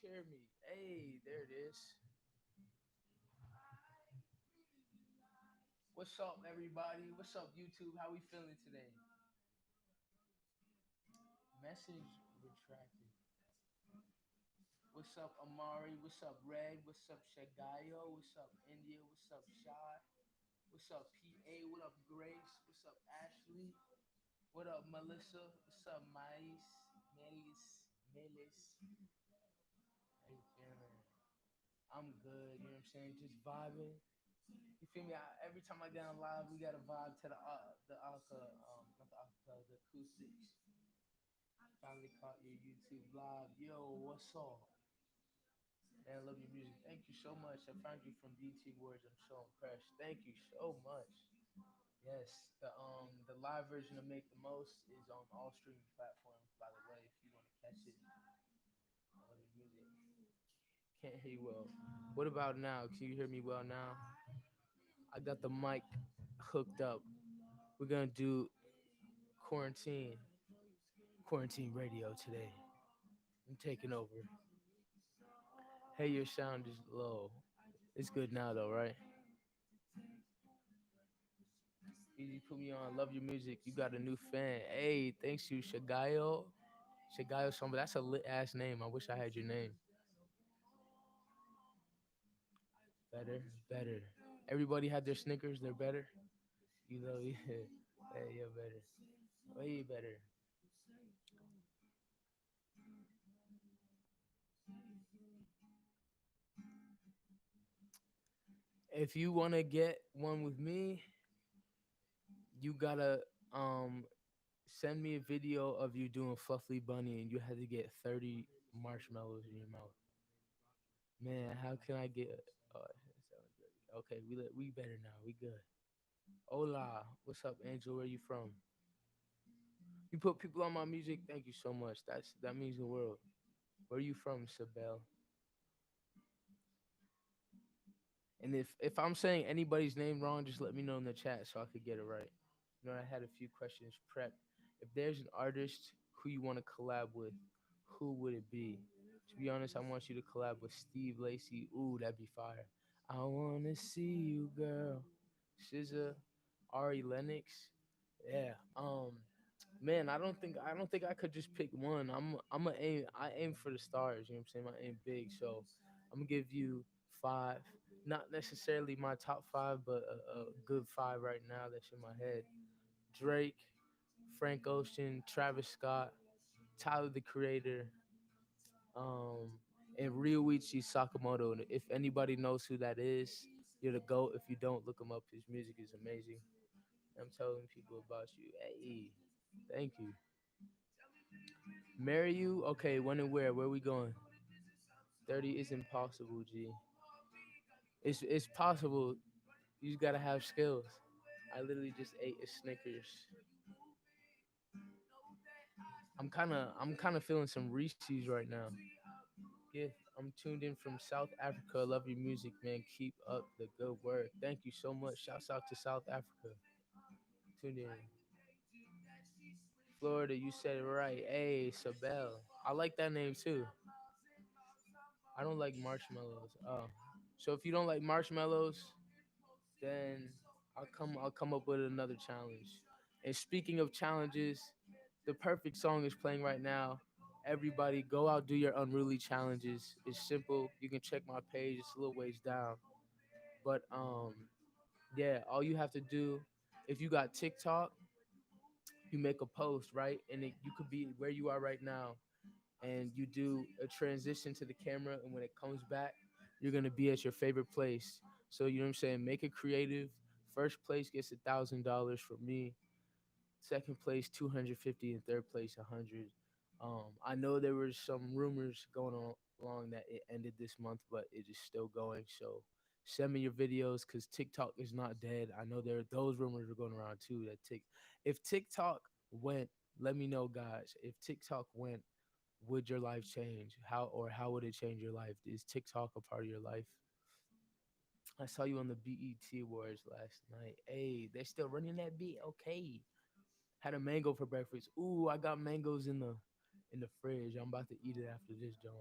hear me? Hey, there it is. What's up, everybody? What's up, YouTube? How we feeling today? Message retracted. What's up, Amari? What's up, Red? What's up, Shagayo? What's up, India? What's up, Shy? What's up, PA? What up, Grace? What's up, Ashley? What up, Melissa? What's up, Mais? Melis? How you feeling? I'm good. You know what I'm saying? Just vibing. You feel me? Every time I get on live, we got a vibe to not the acapella, the acoustics. Finally caught your YouTube live. Yo, what's up? Man, I love your music. Thank you so much. I found you from DT Words. I'm so impressed. Thank you so much. Yes, the live version of Make the Most is on all streaming platforms. By the way, if you want to catch it, I love your music. Can't hear you well. What about now? Can you hear me well now? I got the mic hooked up. We're gonna do quarantine quarantine radio today. I'm taking over. Hey, your sound is low. It's good now though, right? Easy put me on. Love your music. You got a new fan. Hey, thanks you, Shagayo. Shagayo Samba. That's a lit ass name. I wish I had your name. Better, better. Everybody had their Snickers. They're better. You know, yeah. Hey, you're better. Way better. If you wanna get one with me, you gotta um send me a video of you doing Fluffy Bunny and you had to get 30 marshmallows in your mouth. Man, how can I get? Oh, that sounds great. Okay, we better now. We good. Hola, what's up, Angel? Where you from? You put people on my music. Thank you so much. That means the world. Where you from, Sabel? And if I'm saying anybody's name wrong, just let me know in the chat so I could get it right. You know, I had a few questions prepped. If there's an artist who you want to collab with, who would it be? To be honest, I want you to collab with Steve Lacy. Ooh, that'd be fire. I wanna see you, girl. SZA, Ari Lennox. Yeah. Man, I don't think I could just pick one. I aim for the stars, you know what I'm saying? I aim big. So I'm gonna give you five. Not necessarily my top five, but a good five right now that's in my head. Drake, Frank Ocean, Travis Scott, Tyler the Creator, um, and Ryuichi Sakamoto. And if anybody knows who that is, you're the GOAT. If you don't, look him up. His music is amazing. I'm telling people about you. Hey, thank you. Marry you? Okay, when and where? Where we going? 30 is impossible, G. It's possible. You just gotta have skills. I literally just ate a Snickers. I'm kinda feeling some Reese's right now. Yeah, I'm tuned in from South Africa. Love your music, man. Keep up the good work. Thank you so much. Shouts out to South Africa. Tuned in. Florida, you said it right. Hey, Sabel. I like that name too. I don't like marshmallows. Oh. So if you don't like marshmallows, then I'll come up with another challenge. And speaking of challenges, the perfect song is playing right now. Everybody go out, do your unruly challenges. It's simple. You can check my page, it's a little ways down. But yeah, all you have to do, if you got TikTok, you make a post, right? And you could be where you are right now and you do a transition to the camera, and when it comes back, you're gonna be at your favorite place. So you know what I'm saying? Make it creative. First place gets $1,000 from me. Second place 250, and third place 100. I know there were some rumors going on along that it ended this month, but it is still going. So send me your videos because TikTok is not dead. I know those rumors are going around too. If TikTok went, let me know, guys. If TikTok went, would your life change? How would it change your life? Is TikTok a part of your life? I saw you on the BET Awards last night. Hey, they're still running that beat. Okay. Had a mango for breakfast. Ooh, I got mangoes in the fridge. I'm about to eat it after this, John.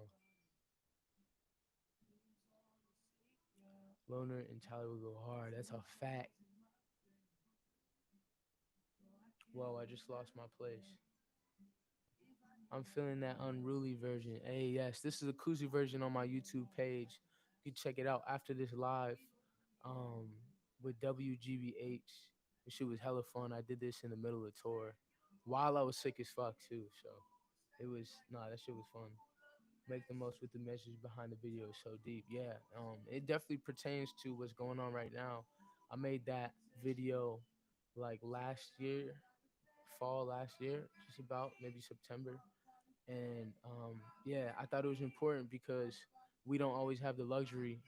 Loner and Tyler will go hard. That's a fact. Whoa, I just lost my place. I'm feeling that unruly version. Hey, yes, this is a koozie version on my YouTube page. You can check it out after this live um, with WGBH. This shit was hella fun. I did this in the middle of tour while I was sick as fuck, too. So it was, nah, that shit was fun. Make the most with the message behind the video is so deep. Yeah, it definitely pertains to what's going on right now. I made that video like last year, fall last year, just about maybe September. And yeah, I thought it was important because we don't always have the luxury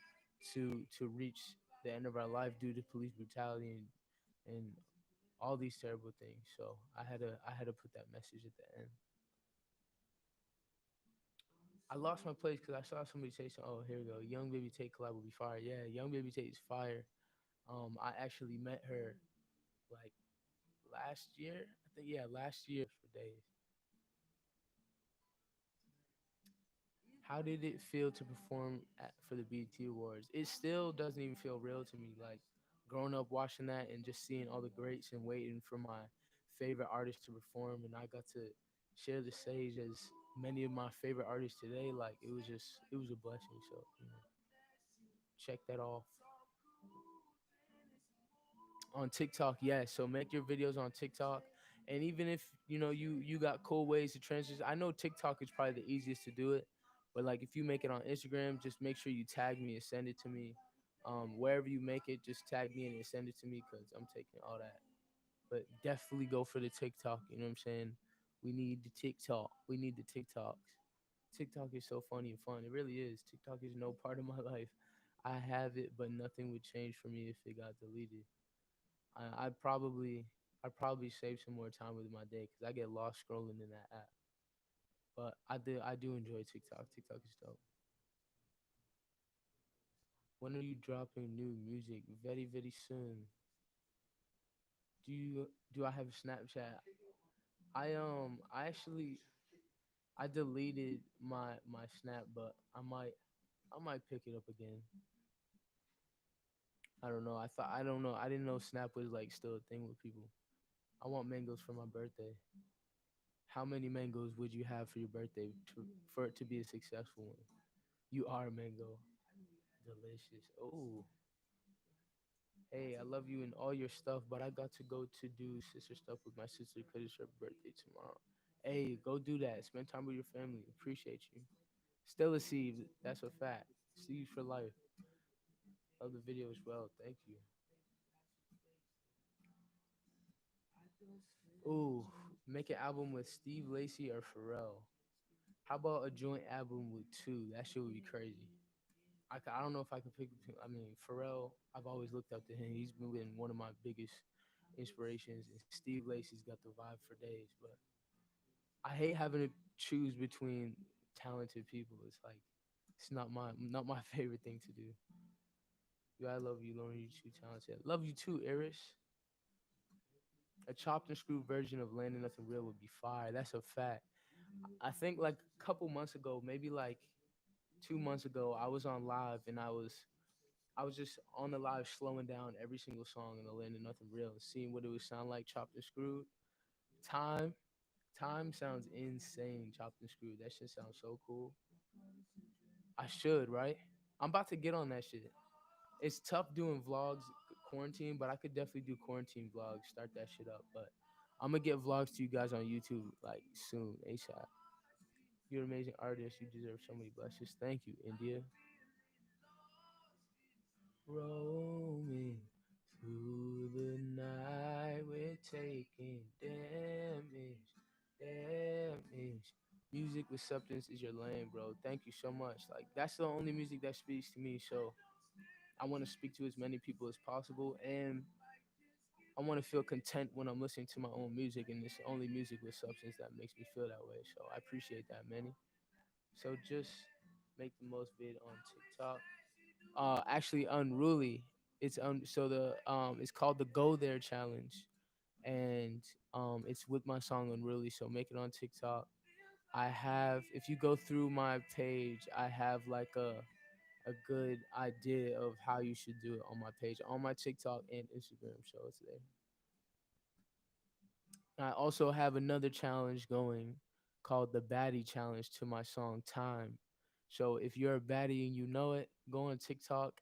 to reach the end of our life due to police brutality and all these terrible things. So I had to put that message at the end. I lost my place because I saw somebody say, so, "Oh, here we go. Young Baby Tate collab will be fire." Yeah, Young Baby Tate is fire. I actually met her like last year. I think yeah, last year for days. How did it feel to perform for the BET Awards? It still doesn't even feel real to me. Like growing up watching that and just seeing all the greats and waiting for my favorite artists to perform, and I got to share the stage as many of my favorite artists today. Like it was a blessing. So check that off. On TikTok, yes. So make your videos on TikTok. And even if you got cool ways to transition, I know TikTok is probably the easiest to do it. But like if you make it on Instagram, just make sure you tag me and send it to me. Wherever you make it, just tag me and send it to me because I'm taking all that. But definitely go for the TikTok. You know what I'm saying? We need the TikTok. We need the TikToks. TikTok is so funny and fun. It really is. TikTok is no part of my life. I have it, but nothing would change for me if it got deleted. I'd probably save some more time with my day because I get lost scrolling in that app. But I do enjoy TikTok. TikTok is dope. When are you dropping new music? Very very soon. Do I have a Snapchat? I actually I deleted my Snap, but I might pick it up again. I don't know. I don't know. I didn't know Snap was like still a thing with people. I want mangoes for my birthday. How many mangoes would you have for your birthday for it to be a successful one? You are a mango. Delicious. Oh, hey, I love you and all your stuff, but I got to go to do sister stuff with my sister because it's her birthday tomorrow. Hey, go do that. Spend time with your family. Appreciate you. Still a seed. That's a fact. Seeds for life. Love the video as well. Thank you. Ooh, make an album with Steve Lacy or Pharrell. How about a joint album with two? That shit would be crazy. I don't know if I could pick between. I mean, Pharrell, I've always looked up to him. He's been one of my biggest inspirations, and Steve Lacy's got the vibe for days. But I hate having to choose between talented people. It's like it's not my favorite thing to do. You, I love you, Lauren. You too talented. Love you too, Eris. A chopped and screwed version of Landing Nothing Real would be fire. That's a fact. I think like a couple months ago, maybe like 2 months ago, I was on live and I was just on the live slowing down every single song in the Land of Nothing Real and seeing what it would sound like chopped and screwed. Time, time sounds insane. Chopped and screwed. That shit sounds so cool. I should, right? I'm about to get on that shit. It's tough doing vlogs quarantine, but I could definitely do quarantine vlogs. Start that shit up. But I'm gonna get vlogs to you guys on YouTube like soon, ASAP. You're an amazing artist. You deserve so many blessings. Thank you, India. Roaming through the night, we're taking damage, damage. Music with substance is your lane, bro. Thank you so much. Like that's the only music that speaks to me. So I want to speak to as many people as possible, and I want to feel content when I'm listening to my own music, and it's only music with substance that makes me feel that way. So I appreciate that, Manny. So just make the most vid on TikTok. Actually Unruly. So the it's called the Go There Challenge, and it's with my song Unruly. So make it on TikTok. I have, if you go through my page, I have like a good idea of how you should do it on my page, on my TikTok and Instagram. So it's there. I also have another challenge going called the Baddie Challenge to my song Time. So if you're a baddie and you know it, go on TikTok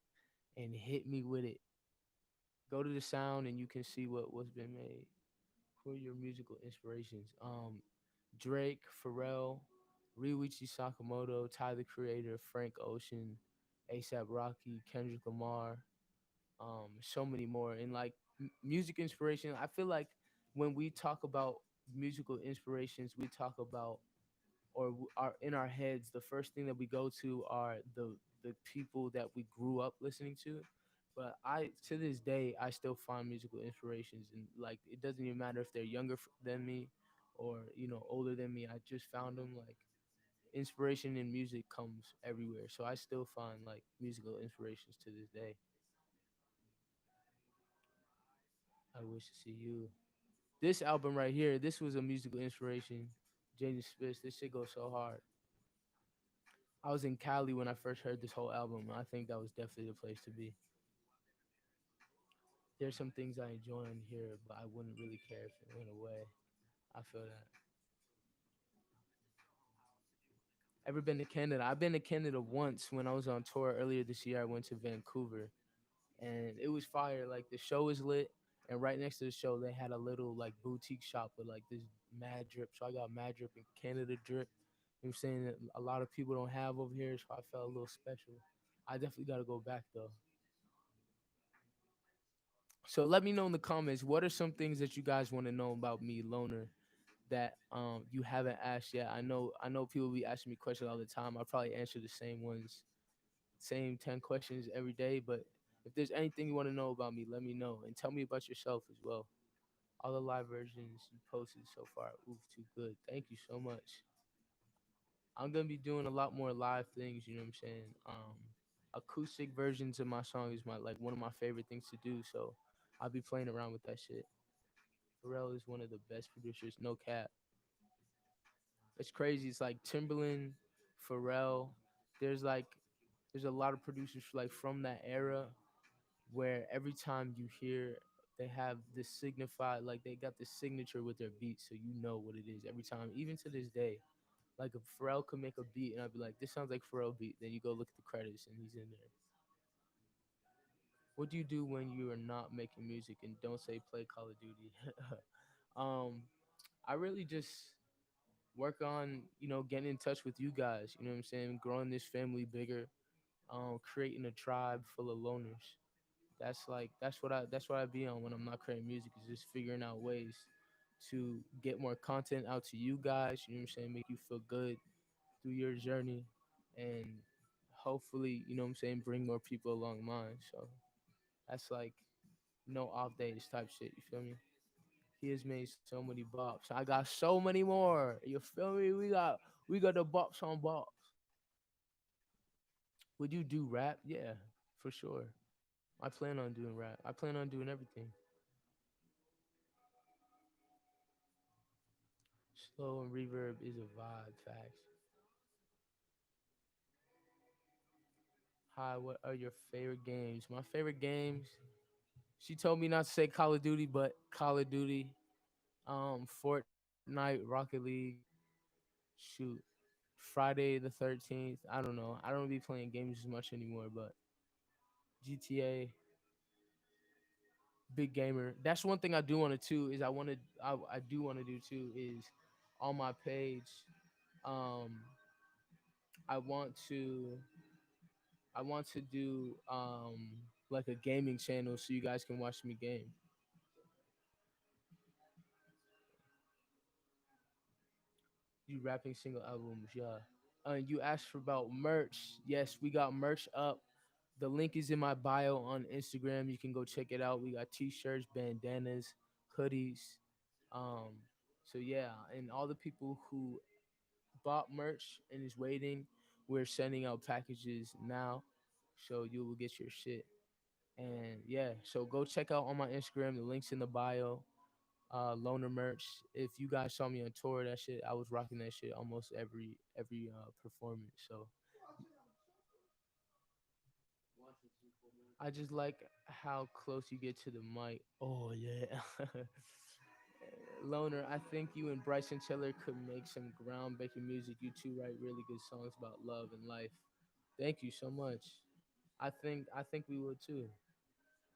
and hit me with it. Go to the sound and you can see what's been made. Who are your musical inspirations? Drake, Pharrell, Ryuichi Sakamoto, Ty the Creator, Frank Ocean, ASAP Rocky, Kendrick Lamar, so many more. And like music inspiration, I feel like when we talk about musical inspirations, we talk about are in our heads. The first thing that we go to are the people that we grew up listening to. But I to this day I still find musical inspirations, and like it doesn't even matter if they're younger than me or older than me. I just found them. Like inspiration in music comes everywhere, so I still find like musical inspirations to this day. I wish to see you. This album right here, this was a musical inspiration. Jaden Smith, this shit goes so hard. I was in Cali when I first heard this whole album. I think that was definitely the place to be. There's some things I enjoy in here, but I wouldn't really care if it went away. I feel that. Ever been to Canada? I've been to Canada once when I was on tour earlier this year. I went to Vancouver and it was fire. Like the show was lit, and right next to the show they had a little like boutique shop with like this mad drip. So I got mad drip and Canada drip. You know what I'm saying that a lot of people don't have over here, so I felt a little special. I definitely got to go back though. So let me know in the comments what are some things that you guys want to know about me, Loner, that you haven't asked yet. I know people be asking me questions all the time. I probably answer the same ones, same 10 questions every day, but if there's anything you want to know about me, let me know and tell me about yourself as well. All the live versions you posted so far, oof, too good. Thank you so much. I'm gonna be doing a lot more live things. You know what I'm saying? Acoustic versions of my song is my like one of my favorite things to do. So I'll be playing around with that shit. Pharrell is one of the best producers, no cap. It's crazy. It's like Timberland, Pharrell. There's like there's a lot of producers like from that era where every time you hear they have this signified like they got this signature with their beat, so you know what it is every time. Even to this day, like if Pharrell could make a beat and I'd be like, this sounds like Pharrell beat. Then you go look at the credits and he's in there. What do you do when you are not making music and don't say play Call of Duty? um, I really just work on getting in touch with you guys. You know what I'm saying? Growing this family bigger. Creating a tribe full of loners. That's what I be on when I'm not creating music. Is just figuring out ways to get more content out to you guys. You know what I'm saying? Make you feel good through your journey, and hopefully, you know what I'm saying, bring more people along mine. So that's like no off days type shit. You feel me? He has made so many bops. I got so many more. You feel me? We got the bops on bops. Would you do rap? Yeah, for sure. I plan on doing rap. I plan on doing everything. Slow and reverb is a vibe. Facts. Hi, what are your favorite games? My favorite games. She told me not to say Call of Duty, but Call of Duty, Fortnite, Rocket League, shoot, Friday the 13th. I don't know. I don't be playing games as much anymore, but GTA, big gamer. That's one thing I do want to too. Is I do want to do too is on my page. Um, I want to I want to do like a gaming channel so you guys can watch me game. You rapping single albums, yeah. You asked for about merch. Yes, we got merch up. The link is in my bio on Instagram. You can go check it out. We got t-shirts, bandanas, hoodies. Um, so yeah, and all the people who bought merch and is waiting, we're sending out packages now, so you will get your shit. And yeah, so go check out on my Instagram. The link's in the bio. Loner merch. If you guys saw me on tour, that shit, I was rocking that shit almost every performance. So I just like how close you get to the mic. Oh yeah. Loner, I think you and Bryson Tiller could make some groundbreaking music. You two write really good songs about love and life. Thank you so much. I think we would too.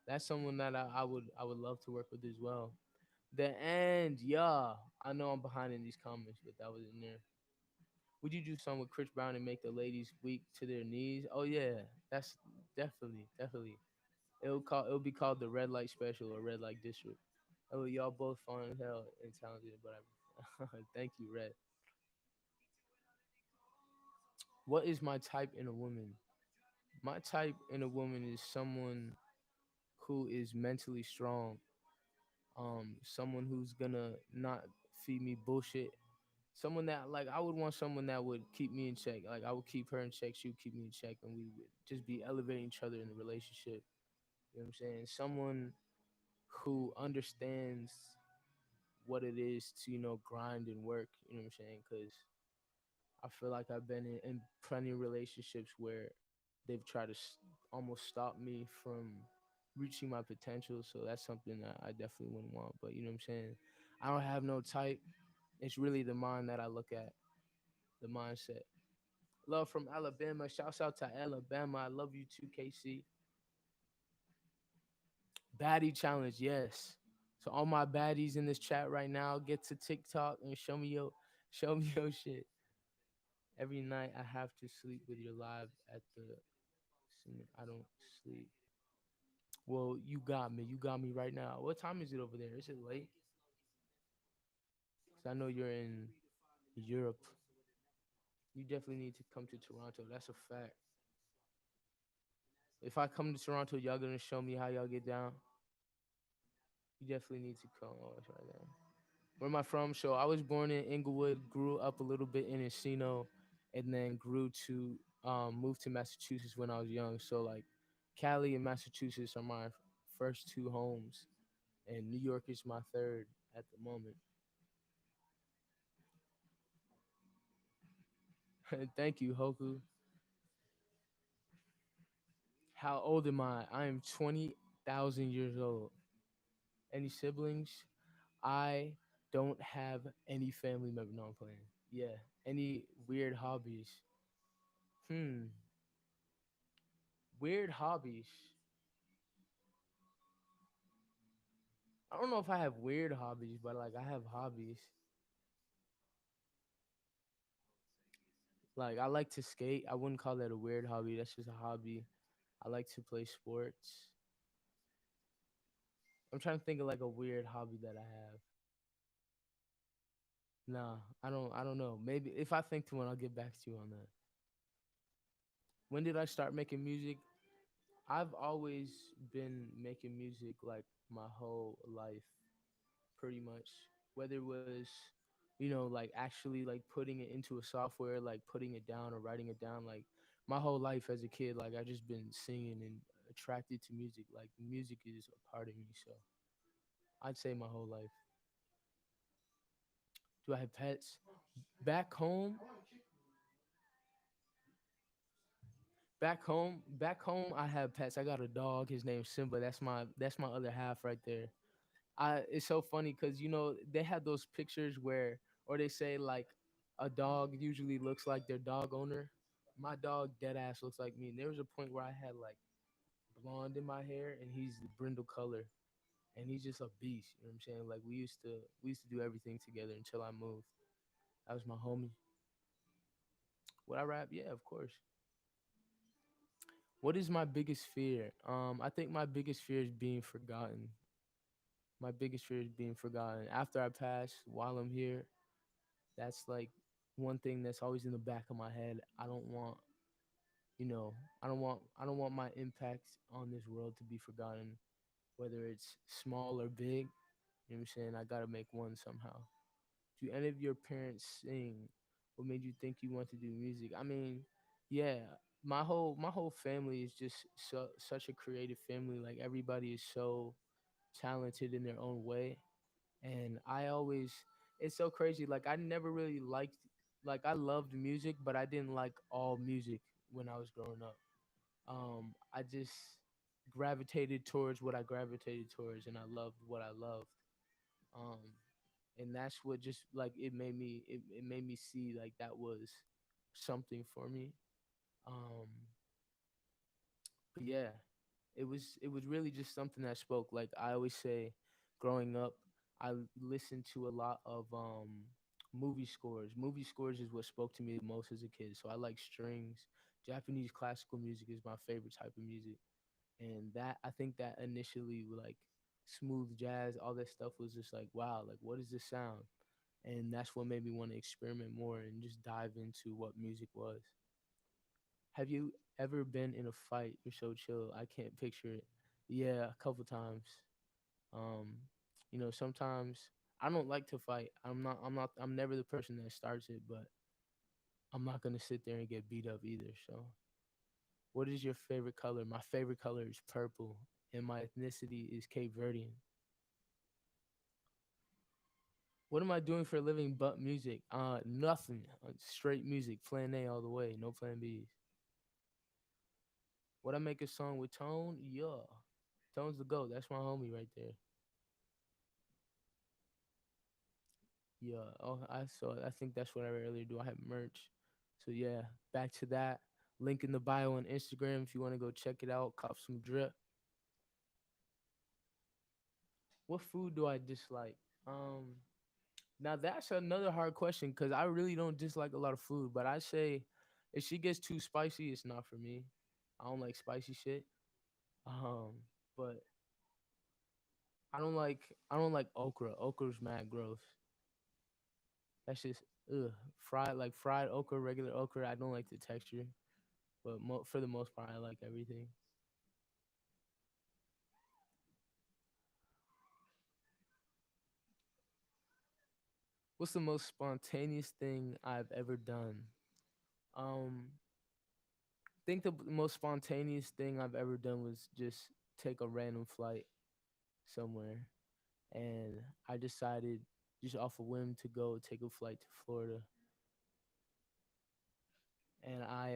That's someone that I would love to work with as well. The end, yeah. I know I'm behind in these comments, but that was in there. Would you do something with Chris Brown and make the ladies weak to their knees? Oh yeah, that's definitely. It'll be called the Red Light Special or Red Light District. Oh, y'all both fine as hell and talented, but I thank you, Red. What is my type in a woman? My type in a woman is someone who is mentally strong. Someone who's gonna not feed me bullshit. Someone that like I would want someone that would keep me in check. Like I would keep her in check, she would keep me in check, and we would just be elevating each other in the relationship. You know what I'm saying? Someone who understands what it is to grind and work. You know what I'm saying? Because I feel like I've been in plenty of relationships where they've tried to almost stop me from reaching my potential. So that's something that I definitely wouldn't want. But you know what I'm saying? I don't have no type. It's really the mind that I look at, the mindset. Love from Alabama. Shouts out to Alabama. I love you too, KC. Baddie challenge, yes. So all my baddies in this chat right now, get to TikTok and show me your shit. Every night I have to sleep with your live at the I don't sleep. Well, you got me. You got me right now. What time is it over there? Is it late? Cause I know you're in Europe. You definitely need to come to Toronto. That's a fact. If I come to Toronto, y'all gonna show me how y'all get down. You definitely need to come. Oh, it's right there. Where am I from? So I was born in Inglewood, grew up a little bit in Encino, and then grew to moved to Massachusetts when I was young. So like Cali and Massachusetts are my first two homes, and New York is my third at the moment. Thank you, Hoku. How old am I? I am 20,000 years old. Any siblings? I don't have any family member. No, I'm playing. Yeah. Any weird hobbies? Hmm. Weird hobbies. I don't know if I have weird hobbies, but like I have hobbies. Like I like to skate. I wouldn't call that a weird hobby. That's just a hobby. I like to play sports. I'm trying to think of like a weird hobby that I have. Nah, I don't know. Maybe if I think to one, I'll get back to you on that. When did I start making music? I've always been making music like my whole life, pretty much. Whether it was, like actually like putting it into a software, like putting it down or writing it down, like my whole life as a kid, like I just been singing and attracted to music. Like music is a part of me, so I'd say my whole life. Do I have pets? Back home, back home, I have pets. I got a dog. His name's Simba. That's my other half right there. It's so funny because they have those pictures where, or they say like a dog usually looks like their dog owner. My dog dead ass looks like me. And there was a point where I had like blonde in my hair, and he's the brindle color, and he's just a beast. You know what I'm saying? Like we used to do everything together until I moved. That was my homie. Would I rap? Yeah, of course. What is my biggest fear? I think my biggest fear is being forgotten. My biggest fear is being forgotten. After I pass, while I'm here, that's like one thing that's always in the back of my head. You know, I don't want my impact on this world to be forgotten, whether it's small or big. You know what I'm saying? I gotta make one somehow. Do any of your parents sing? What made you think you want to do music? I mean, yeah, my whole family is just such a creative family. Like everybody is so talented in their own way, and it's so crazy. Like I never really liked, like I loved music, but I didn't like all music when I was growing up. I just gravitated towards what I gravitated towards, and I loved what I loved. Um, and that's what just like it made me see like that was something for me. Um, but yeah, it was really just something that spoke. Like I always say, growing up, listened to a lot of movie scores. Movie scores is what spoke to me the most as a kid. So I like strings. Japanese classical music is my favorite type of music, and that I think that initially like smooth jazz, all that stuff was just like wow, like what is this sound? And that's what made me want to experiment more and just dive into what music was. Have you ever been in a fight? You're so chill. I can't picture it. Yeah, a couple times. Um, sometimes I don't like to fight. I'm never the person that starts it, but I'm not gonna sit there and get beat up either. So, what is your favorite color? My favorite color is purple, and my ethnicity is Cape Verdean. What am I doing for a living but music? Nothing. Straight music. Plan A all the way. No plan Bs. Would I make a song with Tone? Yeah. Tone's the GOAT. That's my homie right there. Yeah. Oh, I saw it. I think that's what I rarely do. I have merch. So yeah, back to that. Link in the bio on Instagram if you want to go check it out. Cop some drip. What food do I dislike? Um, Now that's another hard question because I really don't dislike a lot of food, but I say if she gets too spicy, it's not for me. I don't like spicy shit. Um, but I don't like okra. Okra's mad gross. That's just ugh. Fried okra, regular okra. I don't like the texture, but for the most part, I like everything. What's the most spontaneous thing I've ever done? Um, think the most spontaneous thing I've ever done was just take a random flight somewhere, and I decided just off a whim to go take a flight to Florida, and I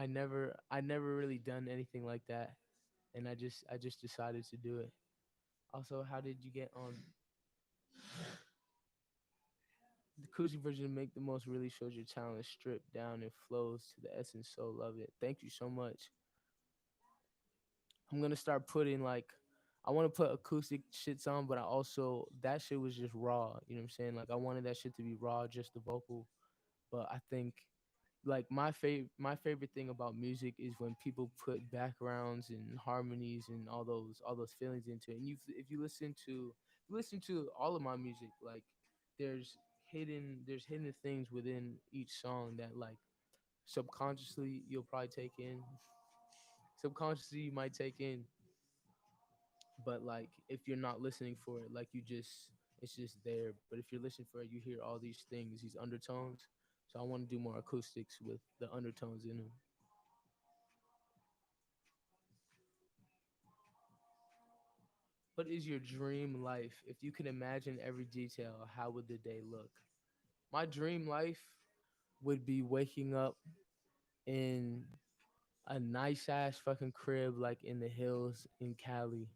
never really done anything like that, and I just decided to do it. Also, how did you get on the Coogee version? To make the most really shows your talent, stripped down and flows to the essence. So love it. Thank you so much. I'm gonna start putting like I want to put acoustic shits on, but I also that shit was just raw. You know what I'm saying? Like I wanted that shit to be raw, just the vocal. But I think like my favorite thing about music is when people put backgrounds and harmonies and all those feelings into it. And if you listen to all of my music, like there's there's hidden things within each song that like subconsciously you'll probably take in. Subconsciously you might take in, but like if you're not listening for it, like it's just there. But if you're listening for it, you hear all these things, these undertones. So I want to do more acoustics with the undertones in them. What is your dream life? If you can imagine every detail, how would the day look? My dream life would be waking up in a nice ass fucking crib like in the hills in Cali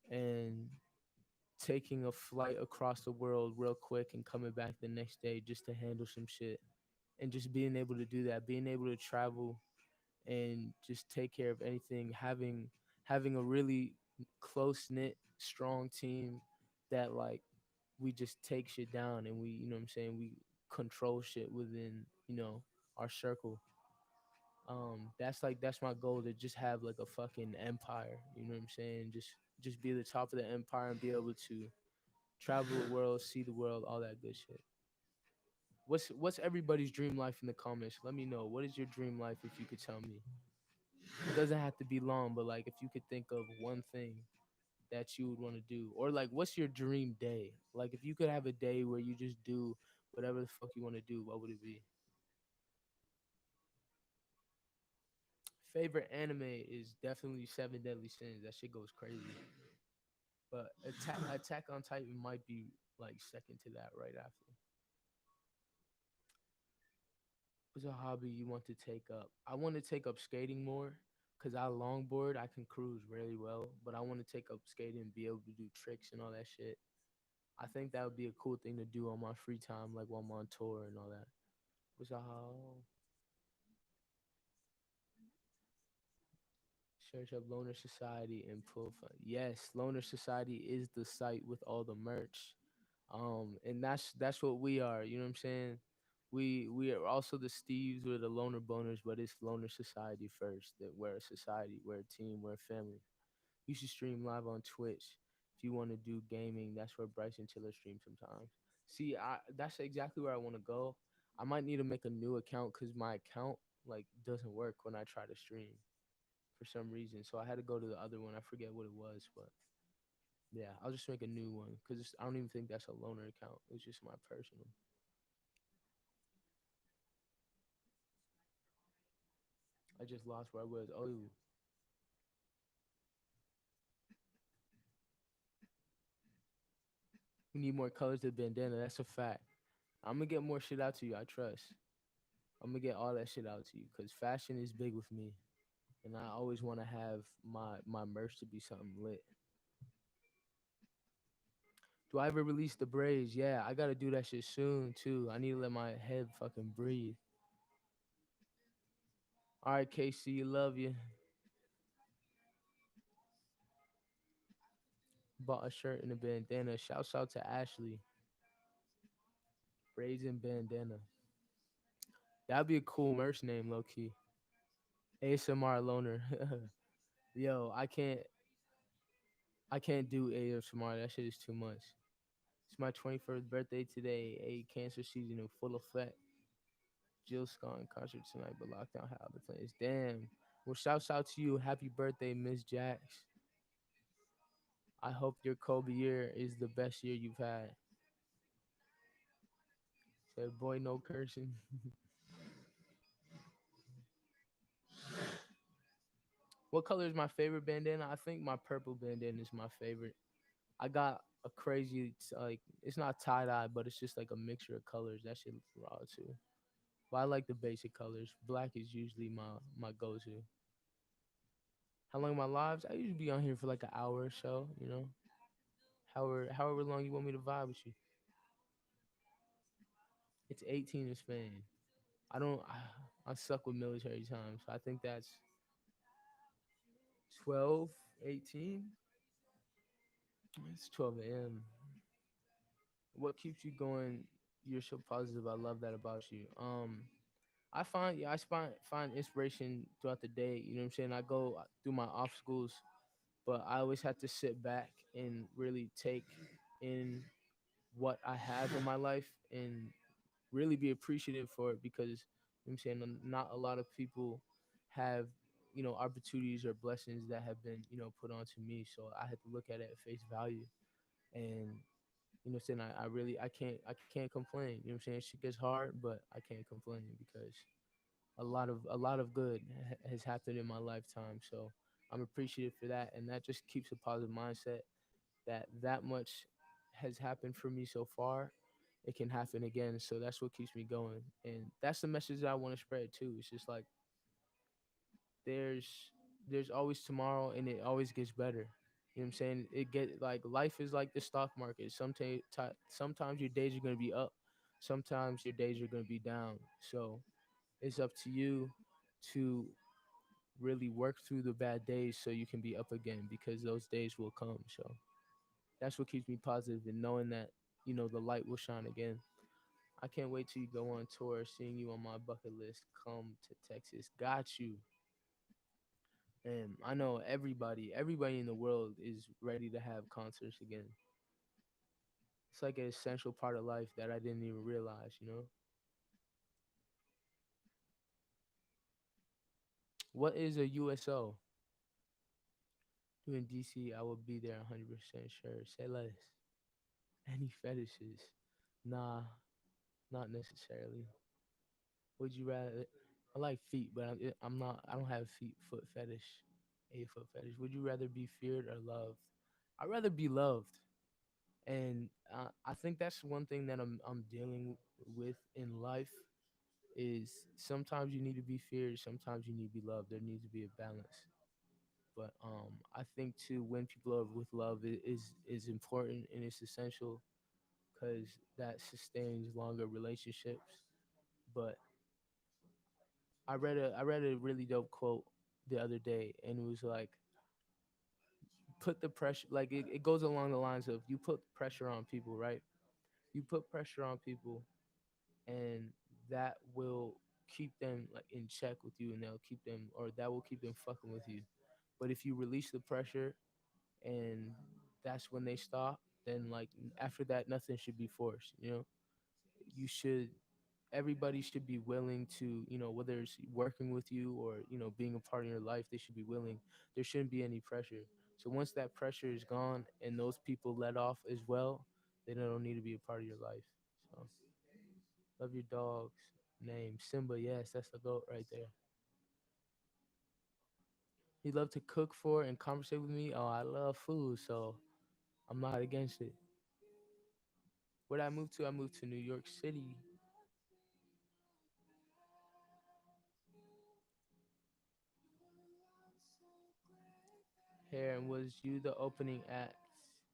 and taking a flight across the world real quick and coming back the next day just to handle some shit, and just being able to do that, being able to travel and just take care of anything, having a really close knit strong team that like we just take shit down, and we, you know what I'm saying, we control shit within, our circle. That's my goal, to just have like a fucking empire, you know what I'm saying, just be the top of the empire and be able to travel the world, see the world, all that good shit. What's everybody's dream life in the comments? Let me know. What is your dream life if you could tell me? It doesn't have to be long, but like if you could think of one thing that you would want to do, or like what's your dream day? Like if you could have a day where you just do whatever the fuck you want to do, what would it be? Favorite anime is definitely Seven Deadly Sins. That shit goes crazy. But Attack on Titan might be like second to that right after. What's a hobby you want to take up? I want to take up skating more, Cause I longboard, I can cruise really well, but I want to take up skating and be able to do tricks and all that shit. I think that would be a cool thing to do on my free time, like while I'm on tour and all that. Was how search up Loner Society and pull fun. Yes, Loner Society is the site with all the merch. And that's what we are. You know what I'm saying? We are also the Steves or the Loner Boners, but it's Loner Society first. That we're a society, we're a team, we're a family. You should stream live on Twitch if you want to do gaming. That's where Bryson Tiller streams sometimes. See, that's exactly where I want to go. I might need to make a new account because my account like doesn't work when I try to stream for some reason. So I had to go to the other one. I forget what it was, but yeah, I'll just make a new one because I don't even think that's a loaner account. It's just my personal. I just lost where I was. Oh, we need more colors to bandana. That's a fact. I'm gonna get more shit out to you. I trust. I'm gonna get all that shit out to you because fashion is big with me, and I always want to have my merch to be something lit. Do I ever release the braids? Yeah, I gotta do that shit soon too. I need to let my head fucking breathe. All right, Casey, love you. Bought a shirt and a bandana. Shouts out to Ashley. Braids and bandana. That'd be a cool merch name, low key. ASMR loner. Yo, I can't do ASMR. That shit is too much. It's my 21st birthday today. A cancer season in full effect. Jill Scott in concert tonight, but lockdown had other plans. Damn. Well, shouts out to you. Happy birthday, Miss Jax. I hope your Kobe year is the best year you've had. Said boy, no cursing. What color is my favorite bandana? I think my purple bandana is my favorite. I got a crazy like it's not tie dye, but it's just like a mixture of colors. That shit looks raw too. But I like the basic colors. Black is usually my go to. How long my lives? I usually be on here for like an hour or so. You know, however long you want me to vibe with you. It's 18 in Spain. I don't. I suck with military time, so I think that's 12, 18. It's 12 a.m. What keeps you going? You're so positive. I love that about you. I find yeah, I find inspiration throughout the day. You know what I'm saying? I go through my obstacles, but I always have to sit back and really take in what I have in my life and really be appreciative for it because you know what I'm saying not a lot of people have opportunities or blessings that have been put onto me. So I had to look at it at face value and saying I really I can't complain. You know what I'm saying? Shit gets hard, but I can't complain because a lot of good has happened in my lifetime. So I'm appreciative for that, and that just keeps a positive mindset that much has happened for me so far. It can happen again, so that's what keeps me going, and that's the message that I want to spread too. It's just like there's there's always tomorrow, and it always gets better. You know what I'm saying? It get like life is like the stock market. Sometimes your days are gonna be up, sometimes your days are gonna be down. So it's up to you to really work through the bad days so you can be up again because those days will come. So that's what keeps me positive and knowing that the light will shine again. I can't wait till you go on tour. Seeing you on my bucket list. Come to Texas. Got you. And I know everybody in the world is ready to have concerts again. It's like an essential part of life that I didn't even realize. What is a USO? You in DC, I will be there 100% sure. Say less. Any fetishes? Nah, not necessarily. Would you rather? I like feet, but I'm not. I don't have foot fetish, a foot fetish. Would you rather be feared or loved? I'd rather be loved, and I think that's one thing that I'm dealing with in life is sometimes you need to be feared, sometimes you need to be loved. There needs to be a balance. But I think too when people are with love is important and it's essential because that sustains longer relationships. But I read a really dope quote the other day, and it was like, put the pressure, like it goes along the lines of, you put pressure on people, right? You put pressure on people, and that will keep them like in check with you, and they'll keep them, or that will keep them fucking with you. But if you release the pressure and that's when they stop, then like after that nothing should be forced, you know. You should Everybody should be willing to, whether it's working with you or, being a part of your life, they should be willing. There shouldn't be any pressure. So once that pressure is gone and those people let off as well, they don't need to be a part of your life. So love your dog's name. Simba, yes, that's the goat right there. He loved to cook for and conversate with me. Oh, I love food, so I'm not against it. Where I moved to? I moved to New York City. Hair, and was you the opening act?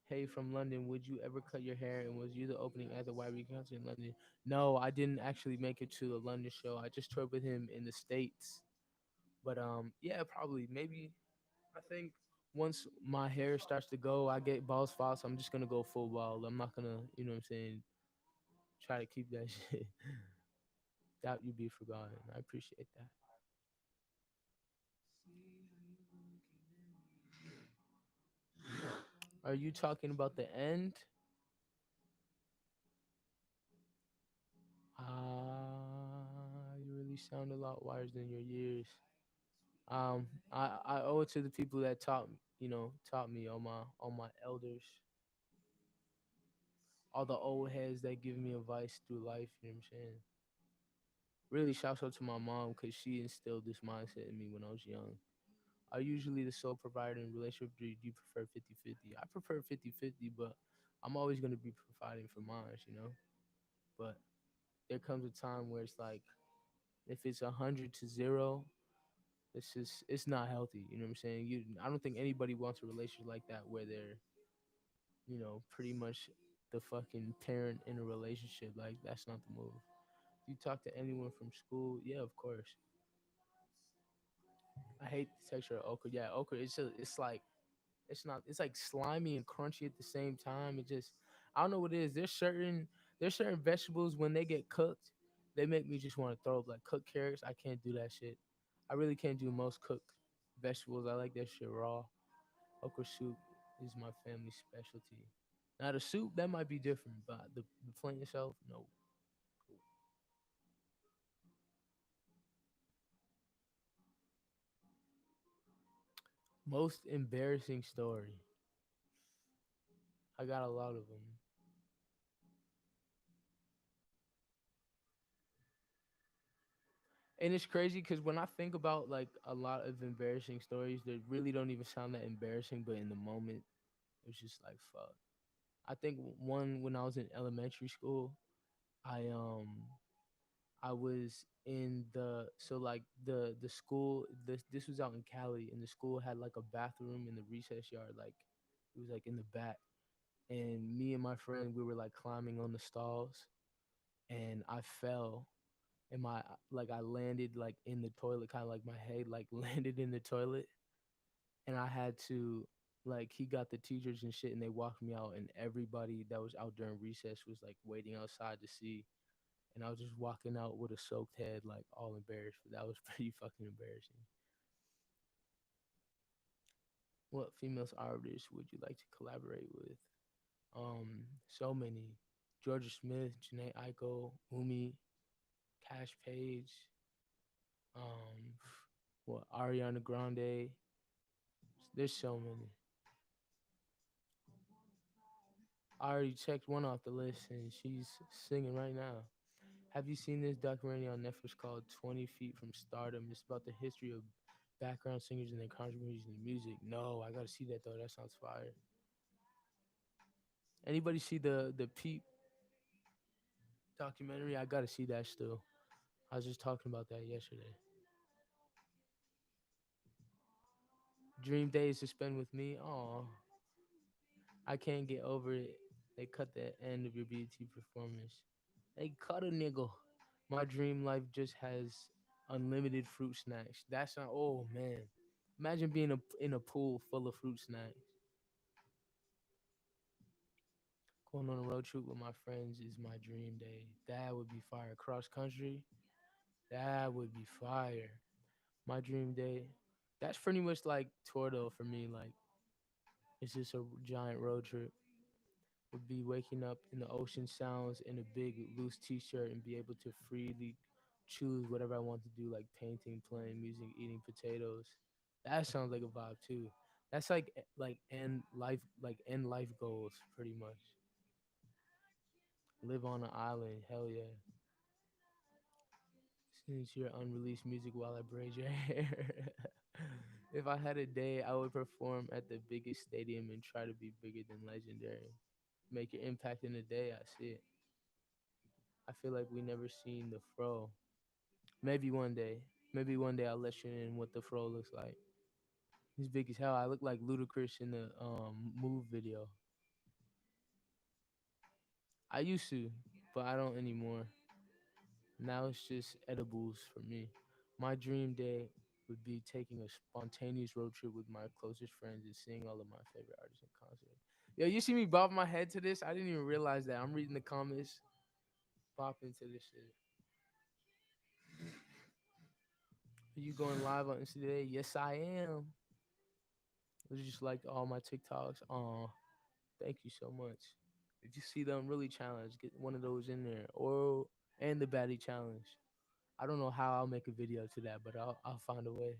Hey, from London, would you ever cut your hair? And was you the opening act at the YB concert in London? No, I didn't actually make it to the London show. I just toured with him in the States. But yeah, probably, maybe. I think once my hair starts to go, I get bald spots. I'm just gonna go full bald. I'm not gonna, what I'm saying, try to keep that shit. Doubt you be forgotten. I appreciate that. Are you talking about the end? You really sound a lot wiser than your years. I owe it to the people that taught me, all my elders, all the old heads that give me advice through life. You know what I'm saying? Really, shouts out to my mom because she instilled this mindset in me when I was young. Are you usually the sole provider in a relationship, or do you prefer 50-50? I prefer 50-50, but I'm always going to be providing for mine. But there comes a time where it's like, if it's 100-0, it's not healthy. You know what I'm saying? I don't think anybody wants a relationship like that where they're, pretty much the fucking parent in a relationship. Like, that's not the move. You talk to anyone from school, yeah, of course. I hate the texture of okra. Yeah, okra. It's like, it's like slimy and crunchy at the same time. I don't know what it is. There's certain vegetables when they get cooked, they make me just want to throw up. Like cooked carrots, I can't do that shit. I really can't do most cooked vegetables. I like that shit raw. Okra soup is my family's specialty. Now the soup that might be different, but the plant itself, no. Most embarrassing story. I got a lot of them. And it's crazy because when I think about like a lot of embarrassing stories, they really don't even sound that embarrassing, but in the moment, it's just like fuck. I think one when I was in elementary school, I um I was in the so like the school, this was out in Cali, and the school had like a bathroom in the recess yard, like it was like in the back, and me and my friend, we were like climbing on the stalls, and I fell, and I landed like in the toilet, kind of like my head like landed in the toilet, and I had to, like, he got the teachers and shit, and they walked me out, and everybody that was out during recess was like waiting outside to see, and I was just walking out with a soaked head, like all embarrassed. But that was pretty fucking embarrassing. What females artists would you like to collaborate with? So many. Georgia Smith, Janae Eiko, Umi, Cash Page, um, what, Ariana Grande. There's so many. I already checked one off the list, and she's singing right now. Have you seen this documentary on Netflix called 20 Feet from Stardom? It's about the history of background singers and their contributions to music. No, I gotta see that though. That sounds fire. Anybody see the Peep documentary? I gotta see that still. I was just talking about that yesterday. Dream days to spend with me. Oh, I can't get over it. They cut the end of your BT performance. They cut a nigga. My dream life just has unlimited fruit snacks. That's not. Oh man, imagine being in a pool full of fruit snacks. Going on a road trip with my friends is my dream day. That would be fire. Cross country. That would be fire. My dream day. That's pretty much like tour though for me. Like it's just a giant road trip. Would be waking up in the ocean sounds in a big loose t-shirt and be able to freely choose whatever I want to do, like painting, playing music, eating potatoes. That sounds like a vibe too. That's like end life goals pretty much. Live on an island, hell yeah. Listen to your unreleased music while I braid your hair. If I had a day, I would perform at the biggest stadium and try to be bigger than legendary. Make your impact in a day. I see it. I feel like we never seen the fro. Maybe one day. Maybe one day I'll let you in what the fro looks like. He's big as hell. I look like Ludacris in the Move video. I used to, but I don't anymore. Now it's just edibles for me. My dream day would be taking a spontaneous road trip with my closest friends and seeing all of my favorite artists in concert. Yo, you see me bob my head to this? I didn't even realize that. I'm reading the comments, bopping to this shit. Are you going live on Insta today? Yes, I am. I just liked all my TikToks. Aw, thank you so much. If you see them really challenge, get one of those in there. Or and the baddie challenge. I don't know how I'll make a video to that, but I'll find a way.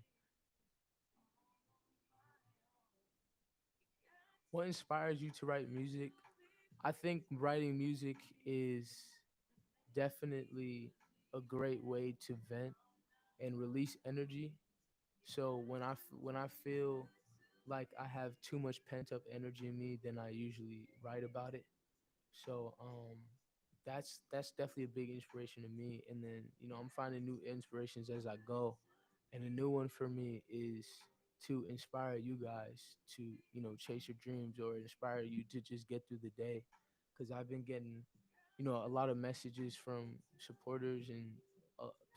What inspires you to write music? I think writing music is definitely a great way to vent and release energy. So when I feel like I have too much pent up energy in me, then I usually write about it. So that's definitely a big inspiration to me. And then I'm finding new inspirations as I go. And a new one for me is to inspire you guys to chase your dreams or inspire you to just get through the day. Because I've been getting a lot of messages from supporters and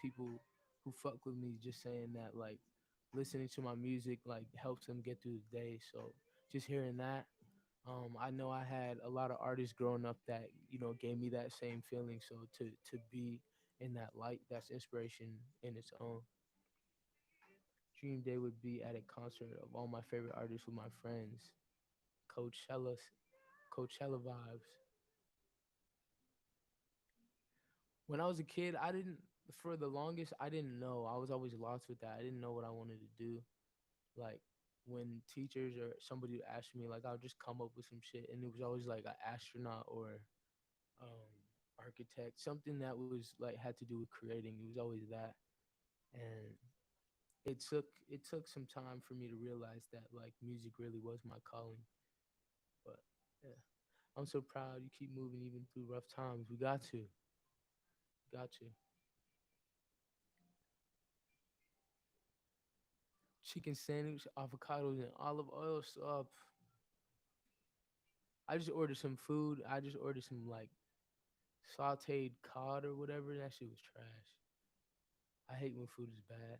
people who fuck with me, just saying that like listening to my music like helps them get through the day. So just hearing that, I know I had a lot of artists growing up that gave me that same feeling. So to be in that light, that's inspiration in its own. Dream day would be at a concert of all my favorite artists with my friends. Coachella, Coachella vibes. When I was a kid, I didn't. For the longest, I didn't know. I was always lost with that. I didn't know what I wanted to do. Like when teachers or somebody would ask me, like I'll just come up with some shit, and it was always like an astronaut or um, architect, something that was like had to do with creating. It was always that, and it took some time for me to realize that like music really was my calling. But yeah, I'm so proud you keep moving even through rough times. We got to. Chicken sandwich, avocados, and olive oil. So I just ordered some food. I just ordered some like sauteed cod or whatever. That shit was trash. I hate when food is bad.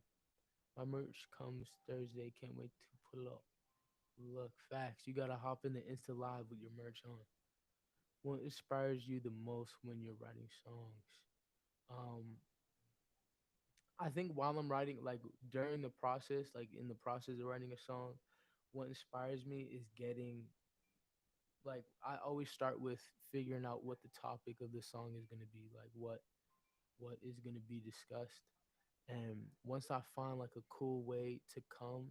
My merch comes Thursday. Can't wait to pull up. Look, facts. You gotta hop in the Insta Live with your merch on. What inspires you the most when you're writing songs? Um, I think while I'm writing, like during the process, like in the process of writing a song, what inspires me is getting like I always start with figuring out what the topic of the song is gonna be, like what is gonna be discussed. And once I find like a cool way to come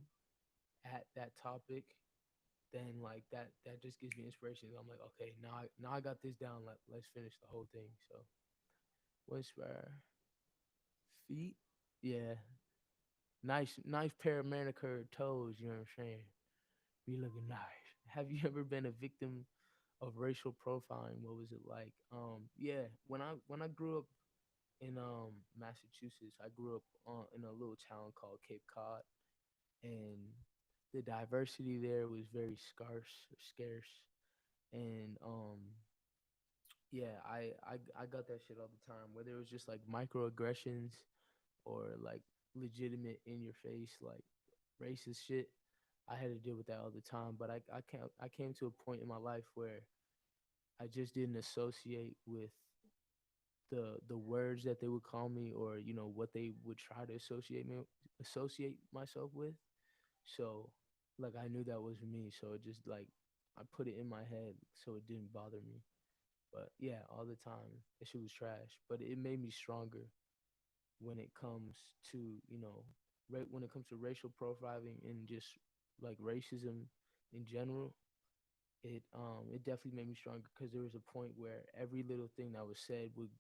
at that topic, then like that just gives me inspiration. I'm like, okay, now I got this down. Like let's finish the whole thing. So what inspire feet? Yeah, nice pair of manicured toes. You know what I'm saying? Be looking nice. Have you ever been a victim of racial profiling? What was it like? Yeah, when I grew up, in Massachusetts. I grew up in a little town called Cape Cod, and the diversity there was very scarce. And yeah, I got that shit all the time. Whether it was just like microaggressions or like legitimate in your face like racist shit, I had to deal with that all the time. But I came to a point in my life where I just didn't associate with the words that they would call me, or what they would try to associate myself with. So like I knew that was me, so it just like I put it in my head so it didn't bother me. But yeah, all the time that shit was trash, but it made me stronger when it comes to when it comes to racial profiling and just like racism in general. It definitely made me stronger because there was a point where every little thing that was said would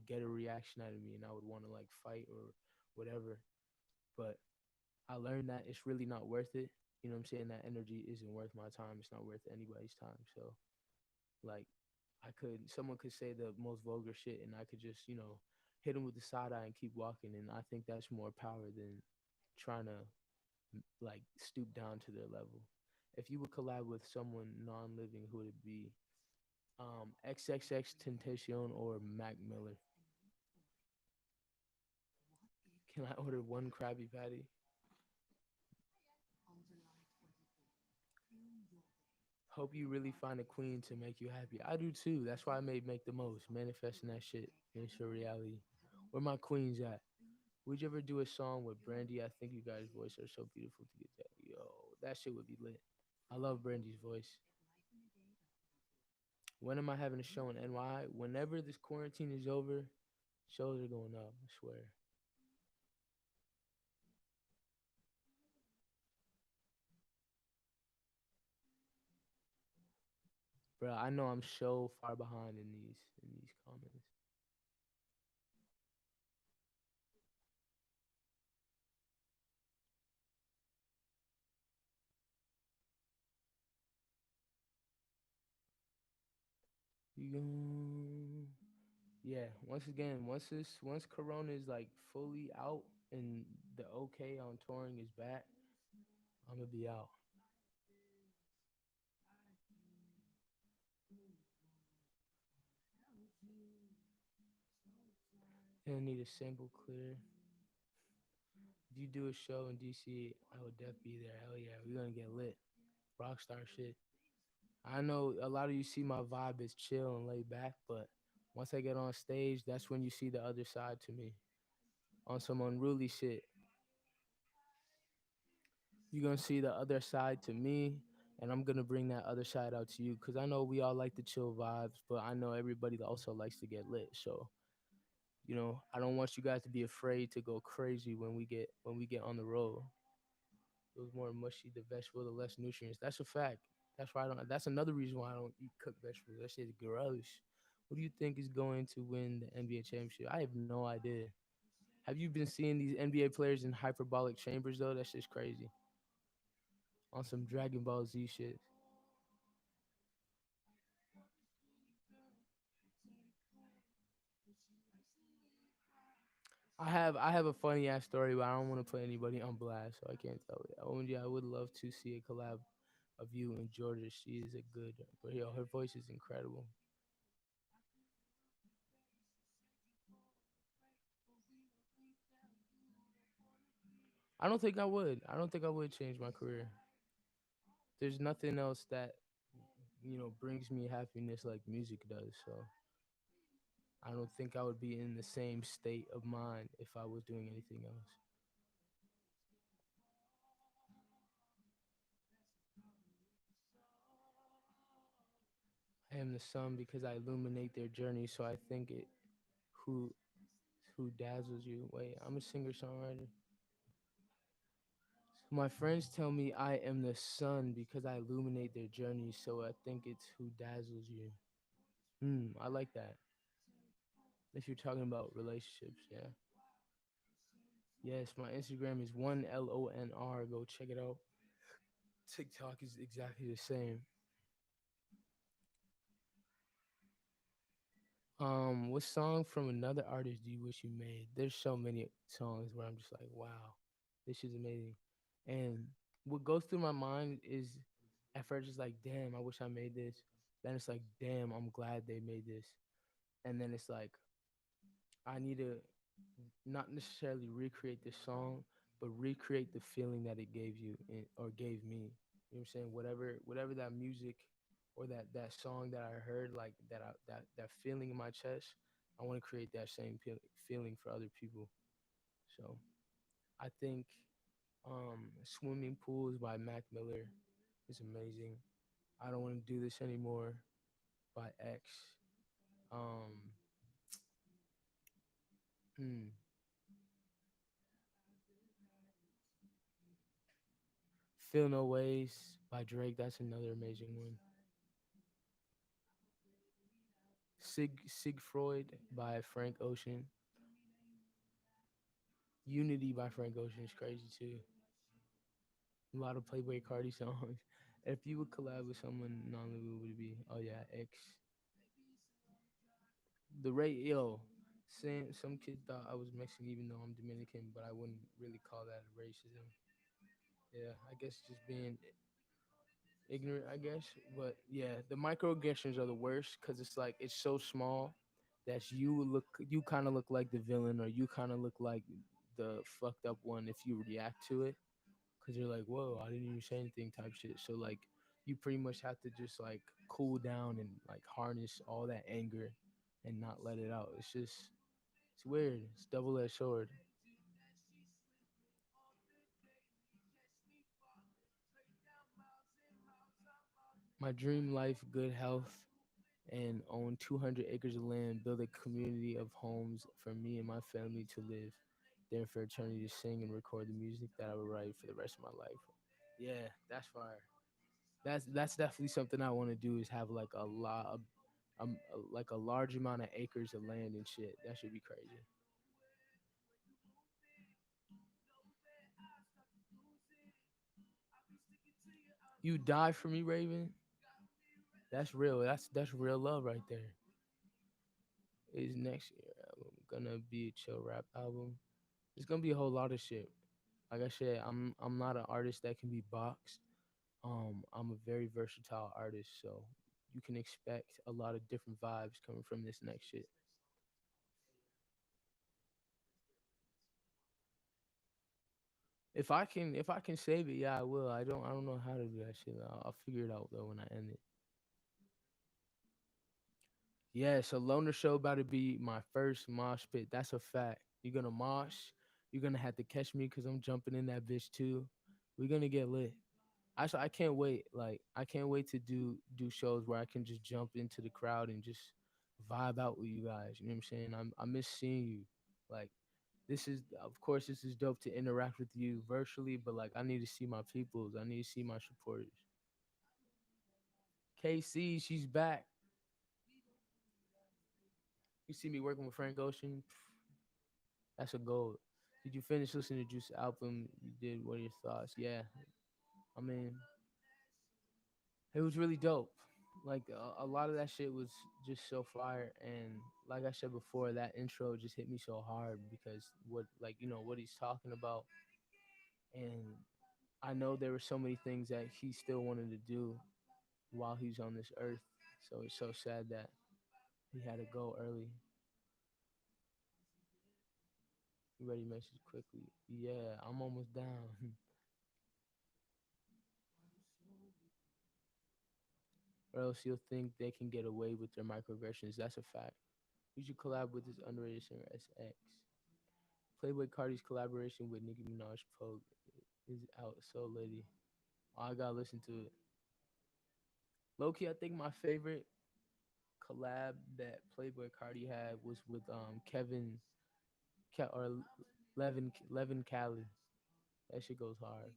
get a reaction out of me, and I would want to like fight or whatever. But I learned that it's really not worth it. You know what I'm saying? That energy isn't worth my time. It's not worth anybody's time. So like someone could say the most vulgar shit, and I could just hit them with the side eye and keep walking. And I think that's more power than trying to like stoop down to their level. If you would collab with someone non-living, who would it be? XXX Tentacion or Mac Miller? Can I order one Krabby Patty? Hope you really find a queen to make you happy. I do too. That's why I made Make the Most, manifesting that shit into reality. Where my queens at? Would you ever do a song with Brandy? I think you guys' voice are so beautiful to get that. Yo, that shit would be lit. I love Brandy's voice. When am I having a show in NY? Whenever this quarantine is over, shows are going up. I swear, bro. I know I'm so far behind in these comments. You gon- Yeah. Once again, once Corona is like fully out and the okay on touring is back, I'm gonna be out. And I need a sample clear. If you do a show in DC, I would def be there. Hell yeah, we're gonna get lit. Rockstar shit. I know a lot of you see my vibe is chill and laid back, but once I get on stage, that's when you see the other side to me. On some unruly shit, you're gonna see the other side to me, and I'm gonna bring that other side out to you. Cause I know we all like the chill vibes, but I know everybody also likes to get lit. So I don't want you guys to be afraid to go crazy when we get on the road. The more mushy the vegetable, the less nutrients. That's a fact. That's why I don't. That's another reason why I don't eat cooked vegetables. That shit's gross. Who do you think is going to win the NBA championship? I have no idea. Have you been seeing these NBA players in hyperbolic chambers though? That's just crazy. On some Dragon Ball Z shit. I have a funny ass story, but I don't want to put anybody on blast, so I can't tell it. Only I would love to see a collab of you and Georgia. She is a good, but yo, her voice is incredible. I don't think I would. I don't think I would change my career. There's nothing else that brings me happiness like music does. So I don't think I would be in the same state of mind if I was doing anything else. I am the sun because I illuminate their journey. So I think it who who dazzles you. Wait, I'm a singer songwriter. My friends tell me I am the sun because I illuminate their journey. So I think it's who dazzles you. I like that. If you're talking about relationships, yeah. Yes, my Instagram is OneLonR. Go check it out. TikTok is exactly the same. What song from another artist do you wish you made? There's so many songs where I'm just like, wow, this is amazing. And what goes through my mind is at first it's like, damn, I wish I made this. Then it's like, damn, I'm glad they made this. And then it's like, I need to not necessarily recreate the song, but recreate the feeling that it gave you or gave me. You know what I'm saying? Whatever that music or that song that I heard, like that feeling in my chest, I want to create that same feeling for other people. So I think Swimming Pools by Mac Miller is amazing. I Don't Want to Do This Anymore by X. Um, hmm, Feel No Ways by Drake. That's another amazing one. Siegfried by Frank Ocean. Unity by Frank Ocean is crazy too. A lot of Playboy Cardi songs. If you would collab with someone non-living, who would it be? Oh yeah, X. The rate, yo. Saying some kid thought I was Mexican even though I'm Dominican, but I wouldn't really call that racism. Yeah, I guess just being ignorant, I guess. But yeah, the microaggressions are the worst because it's like it's so small that you kind of look like the villain or you kind of look like the fucked up one if you react to it because you're like, whoa, I didn't even say anything type shit. So like you pretty much have to just like cool down and like harness all that anger and not let it out. It's weird. It's double edged sword. My dream life, good health, and own 200 acres of land, build a community of homes for me and my family to live there for eternity, to sing and record the music that I would write for the rest of my life. Yeah, that's fire. That's definitely something I want to do is have like a lot of like a large amount of acres of land and shit. That should be crazy. You die for me, Raven. That's real. That's real love right there. Is next year album gonna be a chill rap album? It's gonna be a whole lot of shit. Like I said, I'm not an artist that can be boxed. I'm a very versatile artist, so you can expect a lot of different vibes coming from this next shit. If I can save it, yeah, I will. I don't know how to do that shit. I'll figure it out though when I end it. Yeah, so Loner Show about to be my first mosh pit. That's a fact. You're gonna mosh. You're gonna have to catch me because I'm jumping in that bitch too. We're gonna get lit. I can't wait. Like I can't wait to do shows where I can just jump into the crowd and just vibe out with you guys. You know what I'm saying? I miss seeing you. Like this is of course this is dope to interact with you virtually, but like I need to see my peoples. I need to see my supporters. KC, she's back. You see me working with Frank Ocean. That's a goal. Did you finish listening to Juice album? You did. What are your thoughts? Yeah, I mean, it was really dope. Like a lot of that shit was just so fire, and like I said before, that intro just hit me so hard because what like what he's talking about, and I know there were so many things that he still wanted to do while he's on this earth. So it's so sad that he had to go early. You ready? Message quickly. Yeah, I'm almost down. Or else you'll think they can get away with their microaggressions. That's a fact. You should collab with this underrated singer SX. Playboy Cardi's collaboration with Nicki Minaj Pogue is out so litty. Oh, I gotta listen to it. Loki, I think my favorite collab that Playboy Cardi had was with Kevin or Levin Cali. That shit goes hard.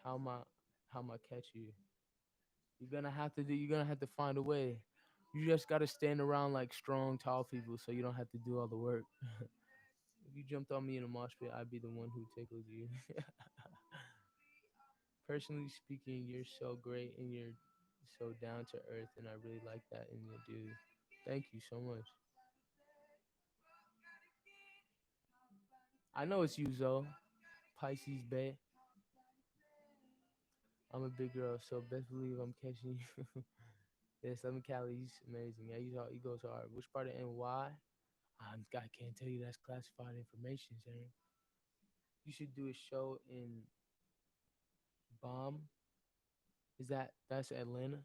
How my how my catch you? You're gonna have to find a way. You just gotta stand around like strong, tall people so you don't have to do all the work. If you jumped on me in a mosh pit, I'd be the one who tickled you. Personally speaking, you're so great and you're so down to earth, and I really like that in you, dude. Thank you so much. I know it's you, Zoe. Pisces Bay. I'm a big girl, so best believe I'm catching you. Yeah, Southern Cali, he's amazing. Yeah, he goes hard. Which part of NY? I can't tell you that's classified information, Sharon. You should do a show in Bomb. That's Atlanta?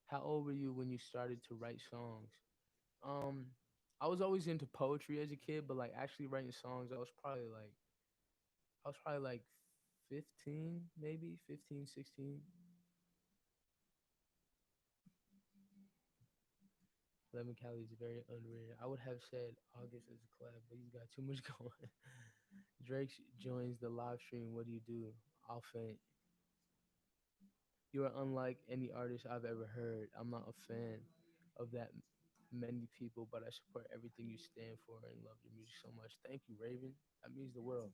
How old were you when you started to write songs? Um, I was always into poetry as a kid, but like actually writing songs, I was probably like 15, maybe 15, 16. Lemon Cali is very underrated. I would have said August as a collab, but he's got too much going. Drake joins the live stream. What do you do? I'll faint. You are unlike any artist I've ever heard. I'm not a fan of that many people, but I support everything you stand for and love your music so much. Thank you, Raven. That means the world.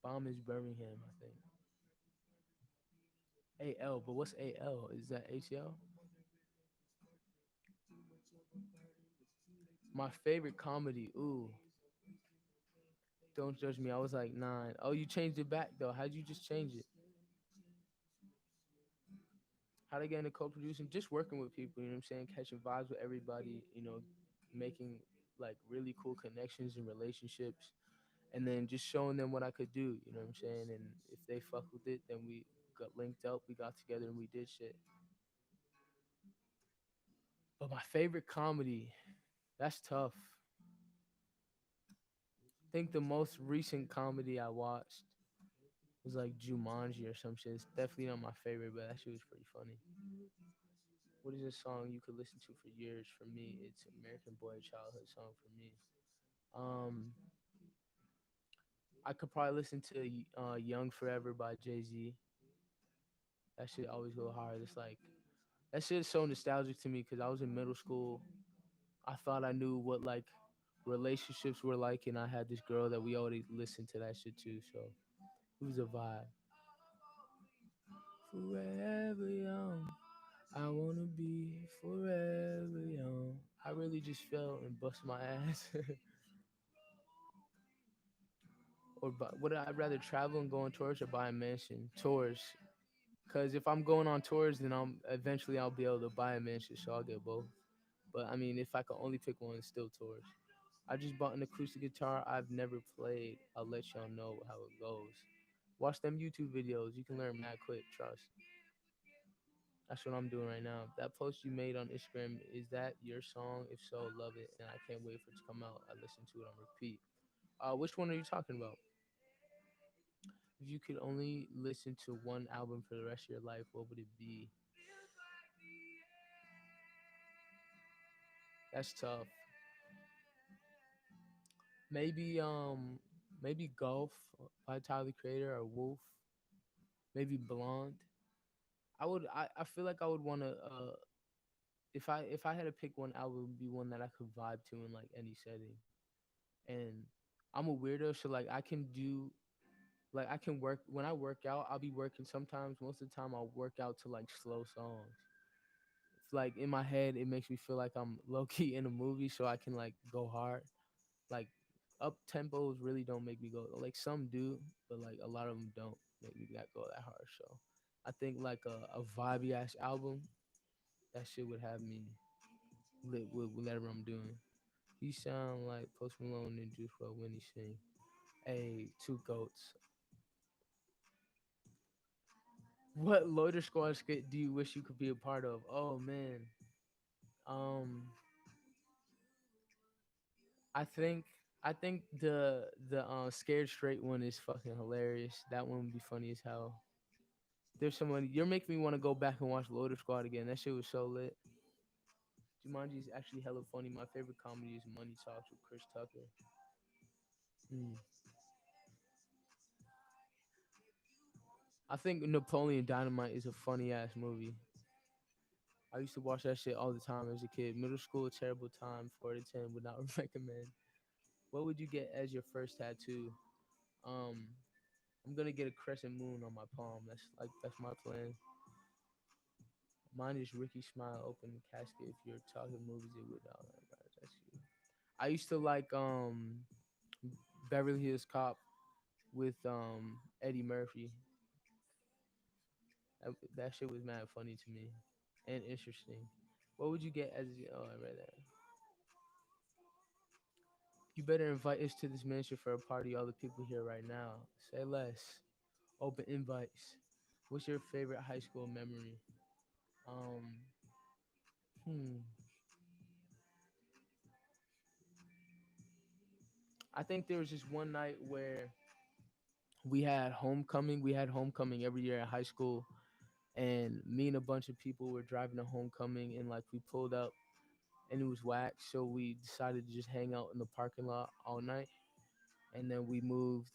Bomb is Birmingham, I think. AL, but what's AL? Is that ATL? My favorite comedy. Ooh, don't judge me. I was like 9. Oh, you changed it back though. How'd you just change it? How to get into co-producing? Just working with people. You know what I'm saying? Catching vibes with everybody. Making like really cool connections and relationships, and then just showing them what I could do. You know what I'm saying? And if they fuck with it, then we got linked up. We got together and we did shit. But my favorite comedy, that's tough. I think the most recent comedy I watched was like Jumanji or some shit. It's definitely not my favorite, but that shit was pretty funny. What is a song you could listen to for years? For me, it's American Boy childhood song for me. Um, I could probably listen to Young Forever by Jay Z. That shit always go hard. It's like that shit is so nostalgic to me because I was in middle school. I thought I knew what like relationships were like, and I had this girl that we already listened to that shit too. So it was a vibe. Forever young, I wanna be forever young. I really just fell and bust my ass. Or would I rather travel and go on tours or buy a mansion? Tours. Cause if I'm going on tours, then I'll be able to buy a mansion, so I'll get both. But I mean, if I could only pick one, it's still tours. I just bought an acoustic guitar I've never played. I'll let y'all know how it goes. Watch them YouTube videos. You can learn mad quick. Trust. That's what I'm doing right now. That post you made on Instagram, is that your song? If so, love it, and I can't wait for it to come out. I listen to it on repeat. Which one are you talking about? If you could only listen to one album for the rest of your life, what would it be? That's tough. Maybe maybe Golf by Tyler the Creator or Wolf. Maybe Blonde. I feel like I would want to if I had to pick one album, it would be one that I could vibe to in like any setting. And I'm a weirdo, so like I can do like I can work when I work out. I'll be working sometimes. Most of the time, I'll work out to like slow songs. It's like in my head, it makes me feel like I'm low key in a movie, so I can like go hard. Like up tempos really don't make me go like some do, but like a lot of them don't make me that go that hard. So I think like a vibey ass album, that shit would have me lit with whatever I'm doing. You sound like Post Malone and Juice WRLD when he sing. Hey, two goats. What Loader Squad skit do you wish you could be a part of? Oh man. Um I think I think the scared straight one is fucking hilarious. That one would be funny as hell. There's someone you're making me want to go back and watch Loader Squad again. That shit was so lit. Jumanji is actually hella funny. My favorite comedy is Money Talks with Chris Tucker. Mm. I think Napoleon Dynamite is a funny ass movie. I used to watch that shit all the time as a kid. Middle school, terrible time. 4 to 10 would not recommend. What would you get as your first tattoo? Um, I'm gonna get a crescent moon on my palm. That's my plan. Mine is Ricky Smile open casket. If you're talking movies, it would. That's you. I used to like Beverly Hills Cop with Eddie Murphy. That shit was mad funny to me and interesting. What would you get as oh I read that. You better invite us to this mansion for a party. All the people here right now. Say less. Open invites. What's your favorite high school memory? Um, hmm. I think there was just one night where we had homecoming. We had homecoming every year in high school, and me and a bunch of people were driving to homecoming, and like we pulled up, and it was whack. So we decided to just hang out in the parking lot all night, and then we moved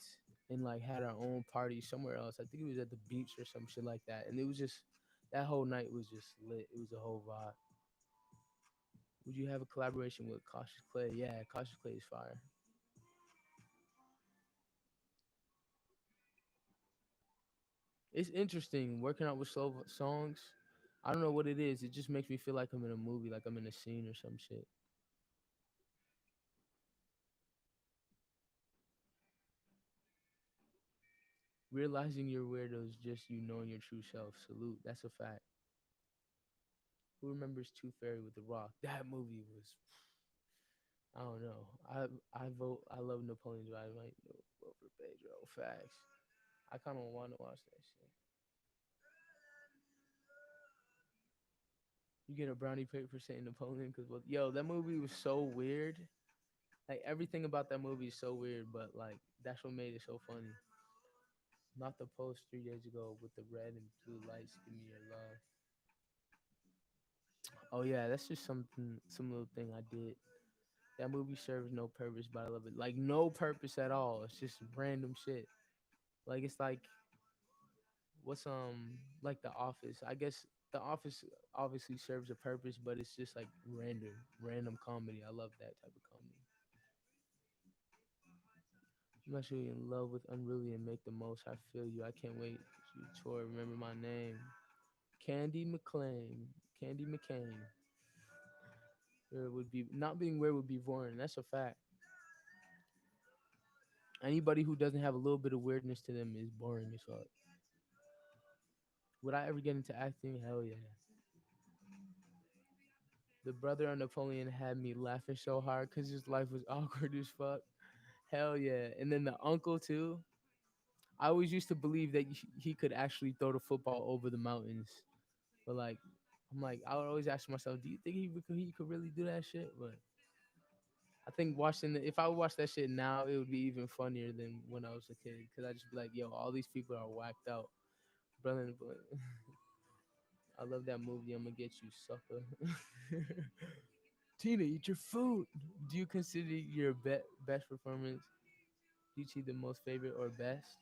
and like had our own party somewhere else. I think it was at the beach or some shit like that, and it was just that whole night was just lit. It was a whole vibe. Would you have a collaboration with Cautious Clay? Yeah, Cautious Clay is fire. It's interesting working out with slow songs. I don't know what it is. It just makes me feel like I'm in a movie, like I'm in a scene or some shit. Realizing you're weirdo is just you knowing your true self. Salute. That's a fact. Who remembers Tooth Fairy with the Rock? That movie was. I don't know. I vote. I love Napoleon Dynamite. Vote for Pedro. Facts. I kind of want to watch that shit. You get a brownie plate for saying Napoleon because yo, that movie was so weird. Like everything about that movie is so weird, but like that's what made it so funny. Not the post 3 days ago with the red and blue lights. Give me your love. Oh yeah, that's just something, some little thing I did. That movie serves no purpose, but I love it. Like no purpose at all. It's just random shit. Like it's like what's like The Office. I guess The Office obviously serves a purpose, but it's just like random comedy. I love that type of comedy. I'm actually in love with Unruly and Make the Most. I feel you. I can't wait to tour. Remember my name. Candy McLean. Candy McCain. Where would be not being where would be boring. That's a fact. Anybody who doesn't have a little bit of weirdness to them is boring as fuck. Would I ever get into acting? Hell yeah. The brother of Napoleon had me laughing so hard because his life was awkward as fuck. Hell yeah. And then the uncle too. I always used to believe that he could actually throw the football over the mountains. But like, I'm like, I would always ask myself, do you think he could really do that shit? But I think if I would watch that shit now, it would be even funnier than when I was a kid. Cause I just be like, yo, all these people are whacked out. Brother, I love that movie. I'm gonna get you, sucker. Tina, eat your food. Do you consider your best performance Gucci the most favorite or best?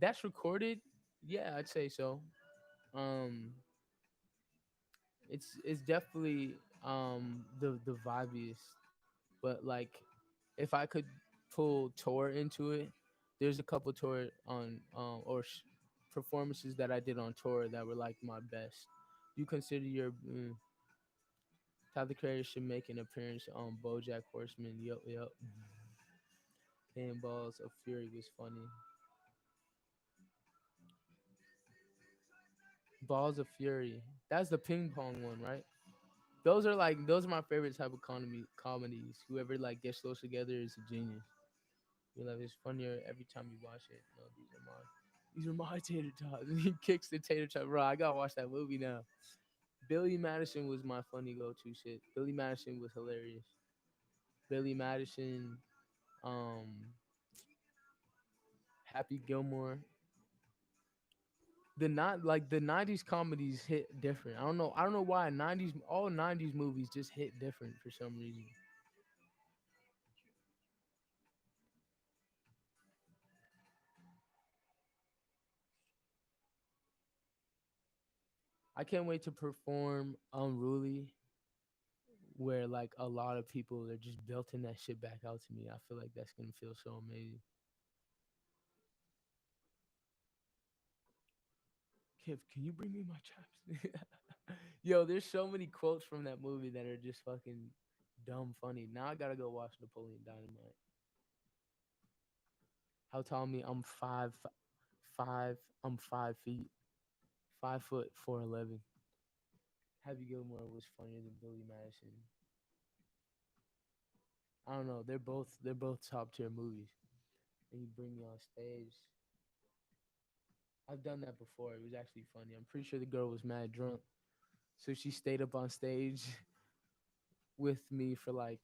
That's recorded. Yeah, I'd say so. Um, it's definitely the vibiest. But like, if I could pull tour into it, there's a couple tour on performances that I did on tour that were like my best. You consider your Tyler Creator should make an appearance on BoJack Horseman. Yup, yup. And Balls of Fury was funny. Balls of Fury. That's the ping pong one, right? Those are my favorite type of comedies. Whoever like gets those together is a genius. You know, it's funnier every time you watch it. No, these are my tater tots. And he kicks the tater tot. Bro, I gotta watch that movie now. Billy Madison was my funny go-to shit. Billy Madison was hilarious. Billy Madison, um, Happy Gilmore. The '90s comedies hit different. I don't know why '90s movies just hit different for some reason. I can't wait to perform Unruly, where like a lot of people are just belting that shit back out to me. I feel like that's gonna feel so amazing. Kev, can you bring me my chops? Yo, there's so many quotes from that movie that are just fucking. dumb funny. Now I gotta go watch Napoleon Dynamite. How tall me? I'm 5'5". I'm 5 feet, 5 foot 4'11". Happy Gilmore was funnier than Billy Madison. I don't know. They're both top tier movies. And you bring me on stage. I've done that before. It was actually funny. I'm pretty sure the girl was mad drunk, so she stayed up on stage with me for like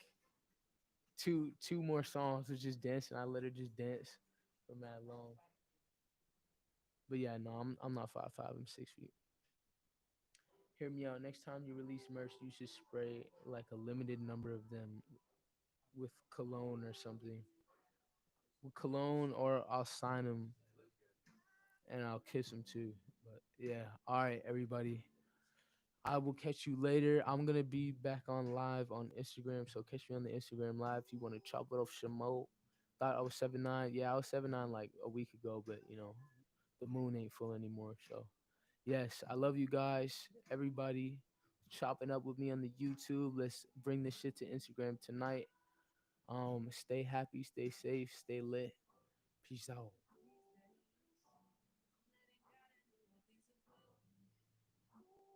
two more songs of just dancing. I let her just dance for mad long. But yeah, no, I'm not 5'5". I'm 6 feet. Hear me out. Next time you release merch, you should spray like a limited number of them with cologne or something. With cologne, or I'll sign them and I'll kiss them too. But yeah, all right, everybody. I will catch you later. I'm gonna be back on live on Instagram, so catch me on the Instagram live if you want to chop it off Shamo. Thought I was 7'9". Yeah, I was 7'9" like a week ago, but the moon ain't full anymore. So yes, I love you guys, everybody. Chopping up with me on the YouTube. Let's bring this shit to Instagram tonight. Stay happy, stay safe, stay lit. Peace out.